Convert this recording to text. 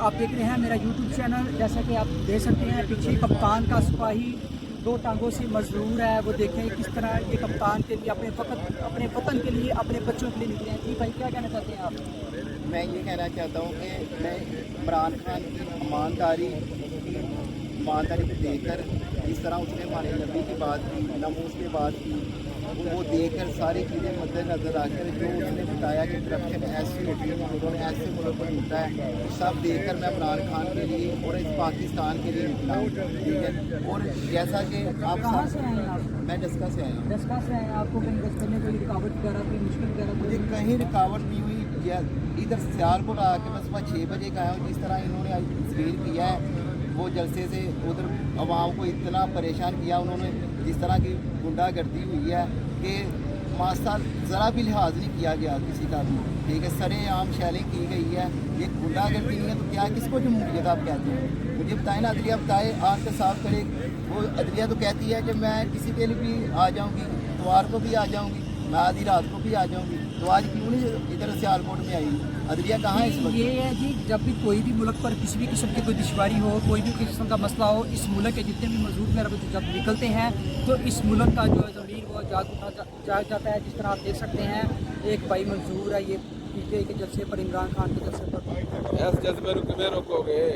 आप देख रहे हैं मेरा यूट्यूब चैनल। जैसा कि आप देख सकते हैं पीछे कप्तान का सिपाही दो टांगों से मजबूर है। वो देखें किस तरह ये कप्तान के लिए अपने वतन के लिए अपने बच्चों के लिए निकले हैं। जी भाई क्या कहना चाहते हैं आप? मैं ये कहना चाहता हूँ कि मैं इमरान खान की ईमानदारी को देखकर, जिस तरह उसने हमारे नबी की बात की, नमूस की बात की, वो देखकर सारी चीज़ें मद्देनजर रखकर जो उसने बताया कि करप्शन ऐसी होती है, उन्होंने ऐसे मुल्क पर लूटा है, सब देखकर मैं इमरान खान के लिए और इस पाकिस्तान के लिए निकला हूँ। ठीक है। और जैसा कि आप कहाँ से आए हैं आप? मैं डस्का से आया हूँ। दसका से आए हैं। आपको कहीं रस्ते में कोई रुकावट वगैरह कोई मुश्किल वगैरह मुझे कहीं रुकावट नहीं हुई। इधर सियालकोट आके मैं सुबह 6 बजे का आया हूँ। जिस तरह इन्होंने तस्वीर किया है वो जलसे से उधर आवाम को इतना परेशान किया उन्होंने, जिस तरह की गुंडागर्दी हुई है कि मास्टर ज़रा भी लिहाज नहीं किया गया किसी का भी। ठीक है। सरेआम शैलिंग की गई है। ये गुंडागर्दी नहीं है तो क्या किसको जमहूरियत आप कहते हैं? मुझे बताएं ना, अदलिया बताए, आग के साफ करे। वो अदलिया तो कहती है कि मैं किसी के लिए भी आ जाऊँगी, इतवार को भी आ जाऊँगी, मैं आधी रात को भी आ जाऊँगी, तो आज क्यों नहीं इधर सियालकोट में आई? अदलिया कहाँ है इस वक्त? ये है कि जब भी कोई भी मुल्क पर किसी भी किस्म की कोई दुश्वारी हो, कोई भी किस्म का मसला हो, इस मुल्क के जितने भी मजदूर मेरे जब निकलते हैं तो इस मुल्क का जो ज़मीर वो जाग जाता है। जिस तरह आप देख सकते हैं एक भाई मंजूर है, ये पीके के जलसे पर, इमरान खान के जलसे पर जज्बे रुकवे रोकोगे।